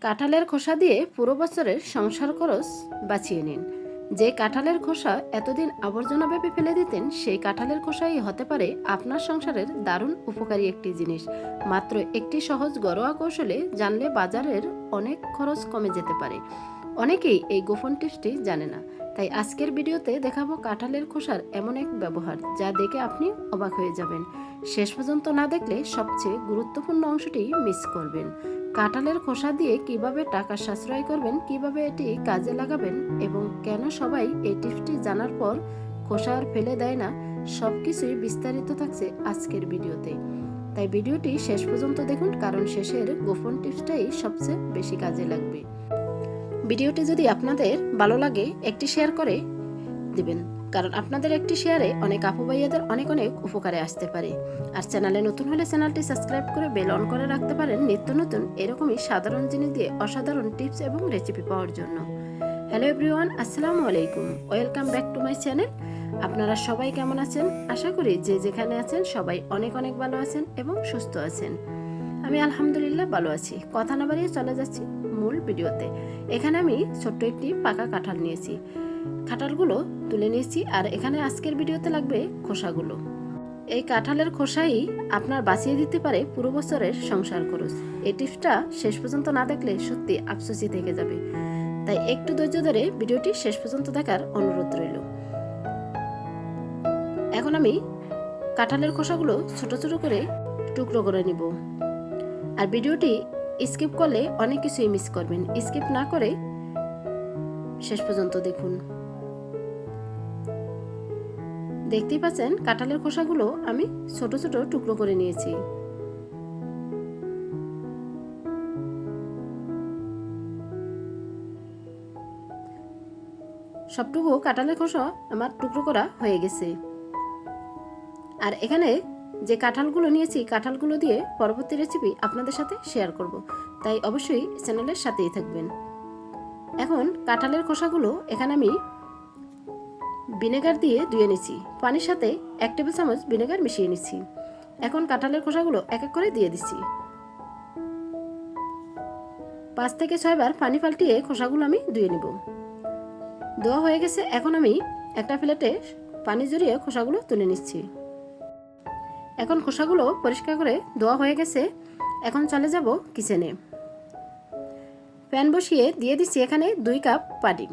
কাঁঠালের খোসা দিয়ে পুরো বছরের সংসার খরচ বাঁচিয়ে নিন। যে কাঁঠালের খোসা এতদিন আবর্জনা ভেবে ফেলে দিতেন, সেই কাঁঠালের খোসাই হতে পারে আপনার সংসারের দারুণ উপকারী একটি জিনিস। মাত্র একটি সহজ ঘরোয়া কৌশলে জানলে বাজারের অনেক খরচ কমে যেতে পারে। অনেকেই এই গোপন টিপসটি জানে না, তাই আজকের ভিডিওতে দেখাবো কাঁঠালের খোসার এমন এক ব্যবহার যা দেখে আপনি অবাক হয়ে যাবেন। শেষ পর্যন্ত না দেখলে সবচেয়ে গুরুত্বপূর্ণ অংশটি মিস করবেন। কাঁঠালের খোসা দিয়ে কিভাবে টাকা সাশ্রয় করবেন, কিভাবে এটি কাজে লাগাবেন এবং কেন সবাই এই টিপসটি জানার পর খোসা আর ফেলে দেয় না, সবকিছুই বিস্তারিত থাকছে আজকের ভিডিওতে। তাই ভিডিওটি শেষ পর্যন্ত দেখুন, কারণ শেষের গোপন টিপসটাই সবচেয়ে বেশি কাজে লাগবে। ভিডিওটি যদি আপনাদের ভালো লাগে একটি শেয়ার করে দিবেন, কারণ আপনাদের একটি শেয়ারে অনেক আপু ভাইয়াদের অনেক অনেক উপকারে আসতে পারে। আর চ্যানেলে নতুন হলে চ্যানেলটি সাবস্ক্রাইব করে বেল অন করে রাখতে পারেন নিত্য নতুন এরকমই সাধারণ জিনিস দিয়ে অসাধারণ টিপস এবং রেসিপি পাওয়ার জন্য। হ্যালো এভরিওয়ান, আসসালামু আলাইকুম, welcome back to my channel. আপনারা সবাই কেমন আছেন? আশা করি যে যেখানে আছেন সবাই অনেক অনেক ভালো আছেন এবং সুস্থ আছেন। আমি আলহামদুলিল্লাহ ভালো আছি। কথা না বাড়িয়ে চলে যাচ্ছি মূল ভিডিওতে। এখানে আমি ছোট্ট একটি পাকা কাঁঠাল নিয়েছি। কাঁঠালগুলো তুলে নিয়েছি আর এখানে আজকের ভিডিওতে লাগবে খোসাগুলো। এই কাঁঠালের খোসাই আপনার বাঁচিয়ে দিতে পারে পুরো বছরের সংসার খরচ। এই টিপসটা শেষ পর্যন্ত না দেখলে সত্যি আফসোসই থেকে যাবে। তাই একটু ধৈর্য ধরে ভিডিওটি শেষ পর্যন্ত দেখার অনুরোধ রইল। এখন আমি কাঁঠালের খোসাগুলো ছোট ছোট করে টুকরো করে নিব। আর ভিডিওটি স্কিপ করলে অনেক কিছুই মিস করবেন। স্কিপ না করে শেষ পর্যন্ত দেখুন। দেখতেই পাচ্ছেন কাঁঠালের খোসাগুলো আমি ছোট ছোট টুকরো করে নিয়েছি। সবটুকু কাঁঠালের খোসা আমার টুকরো করা হয়ে গেছে। আর এখানে যে কাঁঠালগুলো নিয়েছি, কাঁঠালগুলো দিয়ে পরবর্তী রেসিপি আপনাদের সাথে শেয়ার করব, তাই অবশ্যই চ্যানেলের সাথেই থাকবেন। এখন কাঁঠালের খোসাগুলো এখানে আমি ভিনেগার দিয়ে ধুয়ে নিচ্ছি। পানির সাথে 1 টেবিল চামচ ভিনেগার মিশিয়ে নিচ্ছি। এখন কাঁঠালের খোসাগুলো এক এক করে দিয়ে দিচ্ছি। 5 থেকে 6 বার পানি পাল্টিয়ে খোসাগুলো আমি ধুয়ে নিব। ধোয়া হয়ে গেছে। এখন আমি একটা প্লেটে পানি জড়িয়ে খোসাগুলো তুলে নিচ্ছি। এখন খোসাগুলো পরিষ্কার করে ধোয়া হয়ে গেছে। এখন চলে যাব কিচেনে। প্যান বসিয়ে দিয়ে দিচ্ছি এখানে 2 কাপ পানি।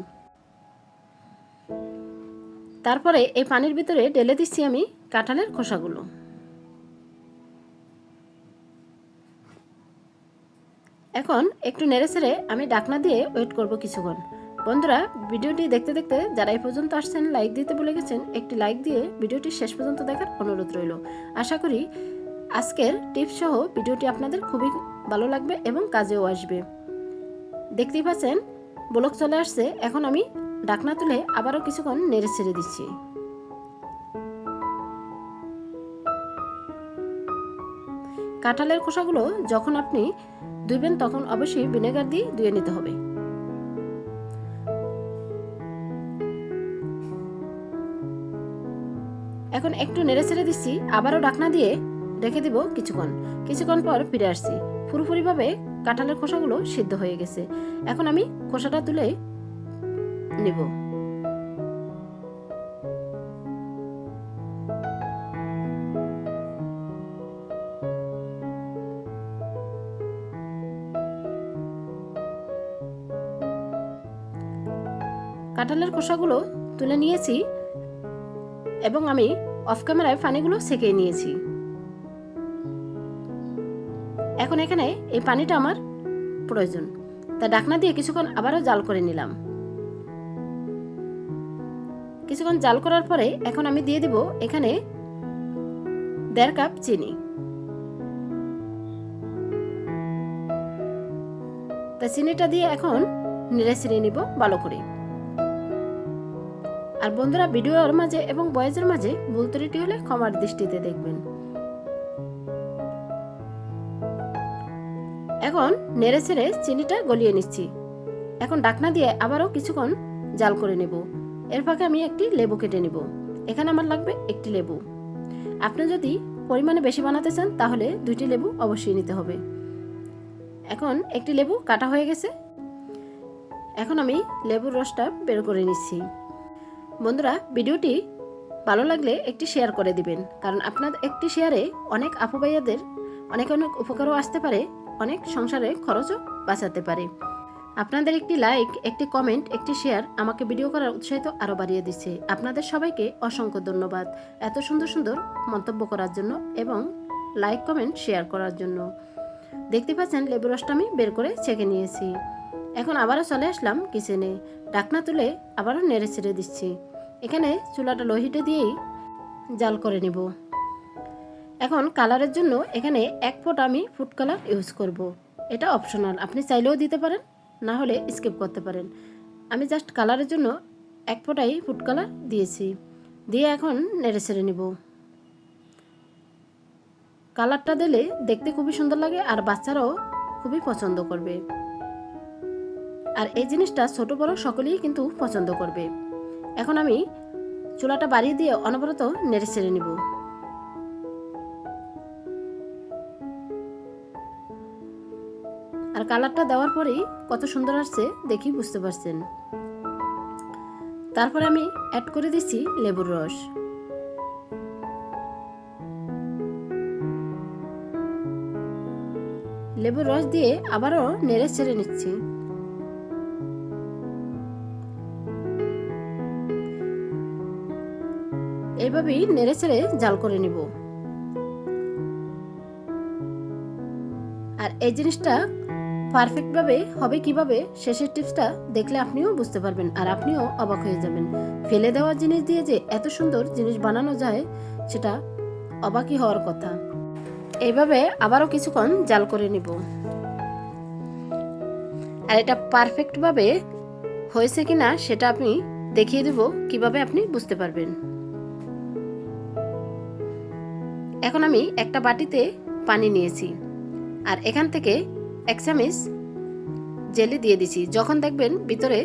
তারপরে এই পানির ভিতরে ঢেলে দিচ্ছি আমি কাঁঠালের খোসাগুলো। এখন একটু নেড়েচেড়ে আমি ঢাকনা দিয়ে ওয়েট করব কিছুক্ষণ। বন্ধুরা, ভিডিওটি দেখতে দেখতে যারা এই পর্যন্ত আসছেন লাইক দিতে ভুলে গেছেন, একটি লাইক দিয়ে ভিডিওটি শেষ পর্যন্ত দেখার অনুরোধ রইল। আশা করি আজকের টিপস সহ ভিডিওটি আপনাদের খুবই ভালো লাগবে এবং কাজেও আসবে। দেখতেই পাচ্ছেন ব্লক চলে আসছে। এখন আমি ঢাকনা তুলে আবারও কিছুক্ষণ নেড়ে ছেড়ে দিচ্ছি। কাঁঠালের খোসাগুলো যখন আপনি ধুবেন তখন অবশ্যই ভিনেগার দিয়ে ধুয়ে নিতে হবে। এখন একটু নেড়ে ছেড়ে দিচ্ছি, আবারও ঢাকনা দিয়ে রেখে দিব কিছুক্ষণ পর ফিরে আসছি। পুরোপুরিভাবে কাঁঠালের খোসাগুলো সিদ্ধ হয়ে গেছে। এখন আমি খোসাটা তুলে নিব। কাঁঠালের খোসাগুলো তুলে নিয়েছি এবং আমি অফ ক্যামেরায় পানিগুলো ছেঁকে নিয়েছি। এখন এখানে এই পানিটা আমার প্রয়োজন, তা ঢাকনা দিয়ে কিছুক্ষণ আবারও জাল করে নিলাম। কিছুক্ষণ জাল করার পরে এখন আমি দিয়ে দিব এখানে 1.5 কাপ চিনি। তা চিনিটা দিয়ে এখন নেড়ে ছেড়ে নিব ভালো করে। আর বন্ধুরা, ভিডিওর মাঝে এবং ভয়েসের মাঝে ভুল ত্রুটি হলে ক্ষমার দৃষ্টিতে দেখবেন। এখন নেড়ে ছেড়ে চিনিটা গলিয়ে নিচ্ছি। এখন ঢাকনা দিয়ে আবারও কিছুক্ষণ জাল করে নেব। এর ফাঁকে আমি একটি লেবু কেটে নেব। এখানে আমার লাগবে একটি লেবু। আপনি যদি পরিমাণে বেশি বানাতে চান তাহলে 2টি লেবু অবশ্যই নিতে হবে। এখন একটি লেবু কাটা হয়ে গেছে। এখন আমি লেবুর রসটা বের করে নিচ্ছি। বন্ধুরা, ভিডিওটি ভালো লাগলে একটি শেয়ার করে দিবেন, কারণ আপনার একটি শেয়ারে অনেক আপু ভাইয়াদের অনেক উপকারও আসতে পারে, অনেক সংসারে খরচও বাঁচাতে পারে। আপনাদের একটি লাইক, একটি কমেন্ট, একটি শেয়ার আমাকে ভিডিও করার উৎসাহিত আরও বাড়িয়ে দিচ্ছে। আপনাদের সবাইকে অসংখ্য ধন্যবাদ এত সুন্দর সুন্দর মন্তব্য করার জন্য এবং লাইক, কমেন্ট, শেয়ার করার জন্য। দেখতে পাচ্ছেন লেবু রসটা আমি বের করে ছেঁকে নিয়েছি। এখন আবারও চলে আসলাম কিচেনে। ঢাকনা তুলে আবারও নেড়ে ছেড়ে দিচ্ছি। এখানে চুলাটা লো হিটে দিয়েই জাল করে নেব। এখন কালারের জন্য এখানে 1 ফোঁটা আমি ফুড কালার ইউজ করব। এটা অপশনাল, আপনি চাইলেও দিতে পারেন, না হলে স্কিপ করতে পারেন। আমি জাস্ট কালারের জন্য 1 ফোঁটাই ফুড কালার দিয়েছি। দিয়ে এখন নেড়ে ছেড়ে নেব। কালারটা দিলে দেখতে খুবই সুন্দর লাগে আর বাচ্চারাও খুবই পছন্দ করবে। আর এই জিনিসটা ছোট বড় সকলেই কিন্তু পছন্দ করবে। এখন আমি চুলাটা বাড়িয়ে দিয়ে অনবরত নেড়ে ছেড়ে নেব। আর কালারটা দেওয়ার পরেই কত সুন্দর আসছে দেখি বুঝতে পারছেন। তারপরে আমি অ্যাড করে দিচ্ছি লেবুর রস। লেবুর রস দিয়ে আবারও নেড়ে ছেড়ে নিচ্ছি। এইভাবেই নেড়ে ছেড়ে জাল করে নিব। আর এই জিনিসটা পারফেক্টভাবে হবে কিভাবে, শেষের টিপসটা দেখলে আপনিও বুঝতে পারবেন আর আপনিও অবাক হয়ে যাবেন। ফেলে দেওয়া জিনিস দিয়ে যে এত সুন্দর জিনিস বানানো যায়, সেটা অবাকই হওয়ার কথা। এইভাবে আবারও কিছুক্ষণ জাল করে নিব। আর এটা পারফেক্টভাবে হয়েছে কিনা সেটা আপনি দেখিয়ে দেব কিভাবে আপনি বুঝতে পারবেন। এখন আমি একটা বাটিতে পানি নিয়েছি আর এখান থেকে 1 চামচ জেলি দিয়ে দিছি। যখন দেখবেন ভিতরে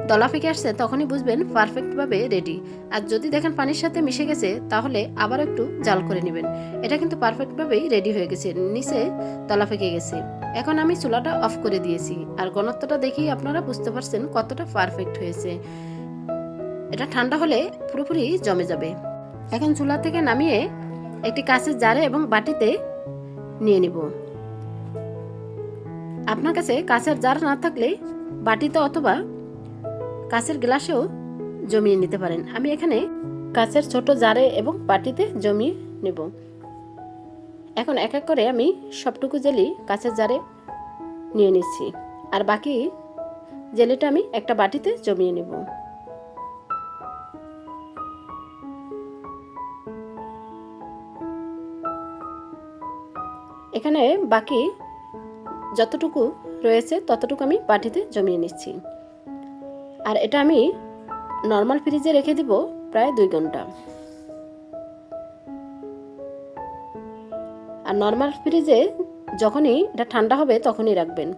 দলা ফেঁকে আসছে তখনই বুঝবেন পারফেক্টভাবে রেডি। আর যদি দেখেন পানির সাথে মিশে গেছে তাহলে আবার একটু জাল করে নেবেন। এটা কিন্তু পারফেক্টভাবেই রেডি হয়ে গেছে, নিচে দলা ফেঁকে গেছে। এখন আমি চুলাটা অফ করে দিয়েছি আর ঘনত্বটা দেখেই আপনারা বুঝতে পারছেন কতটা পারফেক্ট হয়েছে। এটা ঠান্ডা হলে পুরোপুরি জমে যাবে। এখন চুলা থেকে নামিয়ে একটি কাঁচের জারে এবং বাটিতে নিয়ে নিব। আপনার কাছে কাঁচের জার না থাকলে বাটিতে অথবা কাঁচের গ্লাসেও জমিয়ে নিতে পারেন। আমি এখানে কাঁচের ছোট জারে এবং বাটিতে জমিয়ে নেব। এখন এক এক করে আমি সবটুকু জেলি কাঁচের জারে নিয়ে নিচ্ছি আর বাকি জেলিটা আমি একটা বাটিতে জমিয়ে নেব। এখানে বাকি যতটুকু রয়েছে ততটুকু আমি বাটিতে জমিয়ে নিচ্ছি। আর এটা আমি নর্মাল ফ্রিজে রেখে দিব প্রায় 2 ঘন্টা। আর নর্মাল ফ্রিজে যখনই এটা ঠান্ডা হবে তখনই রাখবেন।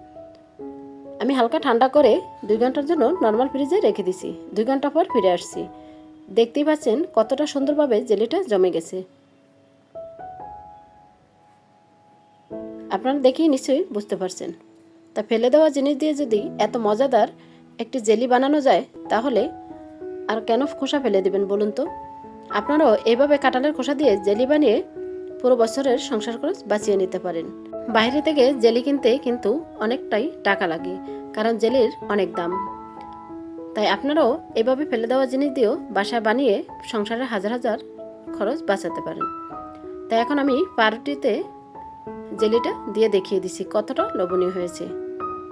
আমি হালকা ঠান্ডা করে 2 ঘন্টার জন্য নর্মাল ফ্রিজে রেখে দিছি। 2 ঘন্টা পর ফিরে আসছি। দেখতেই পাচ্ছেন কতটা সুন্দরভাবে জেলিটা জমে গেছে। আপনারা দেখেই নিশ্চয়ই বুঝতে পারছেন। তা ফেলে দেওয়া জিনিস দিয়ে যদি এত মজাদার একটি জেলি বানানো যায় তাহলে আর কেন খোসা ফেলে দিবেন বলুন তো। আপনারাও এইভাবে কাঁঠালের খোসা দিয়ে জেলি বানিয়ে পুরো বছরের সংসার খরচ বাঁচিয়ে নিতে পারেন। বাইরে থেকে জেলি কিনতে কিন্তু অনেকটাই টাকা লাগে, কারণ জেলির অনেক দাম। তাই আপনারাও এভাবে ফেলে দেওয়া জিনিস দিয়েও বাসায় বানিয়ে সংসারের হাজার হাজার খরচ বাঁচাতে পারেন। তাই এখন আমি পাউরুটিতে জেলিটা দিয়ে দেখিয়ে দিচ্ছি কতটা লোভনীয় হয়েছে।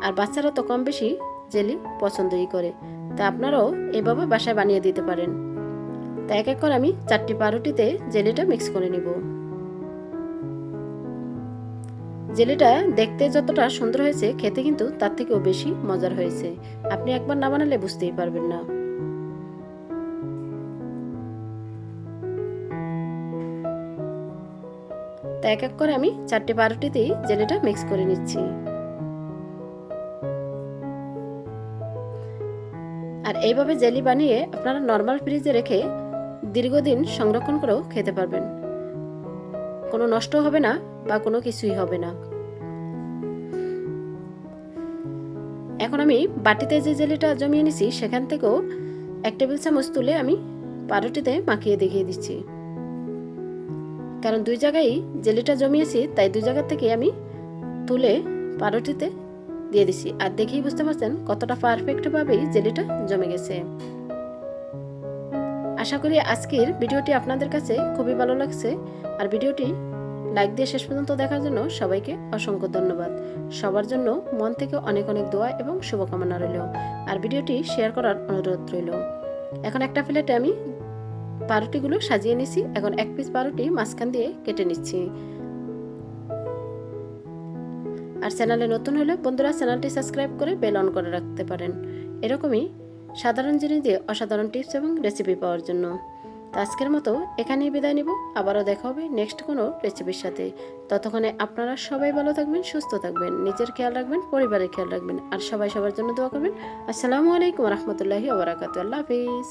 আর বাচ্চারা তো কম বেশি জেলি পছন্দই করে, তা আপনারাও এভাবে বাসায় বানিয়ে দিতে পারেন। তাই এক এক করে আমি 4টি পাউরুটিতে জেলিটা মিক্স করে নিব। জেলিটা দেখতে যতটা সুন্দর হয়েছে খেতে কিন্তু তার থেকেও বেশি মজার হয়েছে। আপনি একবার না বানালে বুঝতেই পারবেন না। তাই এক এক করে আমি 4টি পাউরুটিতেই জেলিটা মিক্স করে নিচ্ছি। আর এইভাবে জেলি বানিয়ে আপনারা নর্মাল ফ্রিজে রেখে দীর্ঘদিন সংরক্ষণ করেও খেতে পারবেন। কোনো নষ্ট হবে না বা কোনো কিছুই হবে না। এখন আমি বাটিতে যে জেলিটা জমিয়ে নিছি সেখান থেকেও 1 টেবিল চামচ তুলে আমি পাউরুটিতে মাখিয়ে দেখিয়ে দিচ্ছি। কারণ 2 জায়গায় জেলিটা জমিয়েছি, তাই 2 জায়গা থেকে আমি তুলে পাউরুটিতে দিয়ে দিছি। আর দেখেই বুঝতে পারছেন কতটা পারফেক্টভাবেই জেলিটা জমে গেছে। আশা করি আজকের ভিডিওটি আপনাদের কাছে খুবই ভালো লাগছে। আর ভিডিওটি লাইক দিয়ে শেষ পর্যন্ত দেখার জন্য সবাইকে অসংখ্য ধন্যবাদ। সবার জন্য মন থেকে অনেক অনেক দোয়া এবং শুভকামনা রইল। আর ভিডিওটি শেয়ার করার অনুরোধ রইল। এখন একটা প্লেটে আমি পাউরুটিগুলো সাজিয়ে নিছি। এখন 1 পিস পাউরুটি মাঝখান দিয়ে কেটে নিচ্ছি। আর চ্যানেলে নতুন হলে বন্ধুরা চ্যানেলটি সাবস্ক্রাইব করে বেল অন করে রাখতে পারেন, এরকমই সাধারণ জিনিস দিয়ে অসাধারণ টিপস এবং রেসিপি পাওয়ার জন্য। তো আজকের মতো এখানেই বিদায় নিব। আবারও দেখা হবে নেক্সট কোনো রেসিপির সাথে। ততক্ষণে আপনারা সবাই ভালো থাকবেন, সুস্থ থাকবেন, নিজের খেয়াল রাখবেন, পরিবারের খেয়াল রাখবেন। আর সবাই সবার জন্য দোয়া করবেন। আসসালামু আলাইকুম রহমতুল্লাহি ওয়া বারাকাতুহু। আল্লাহ হাফিজ।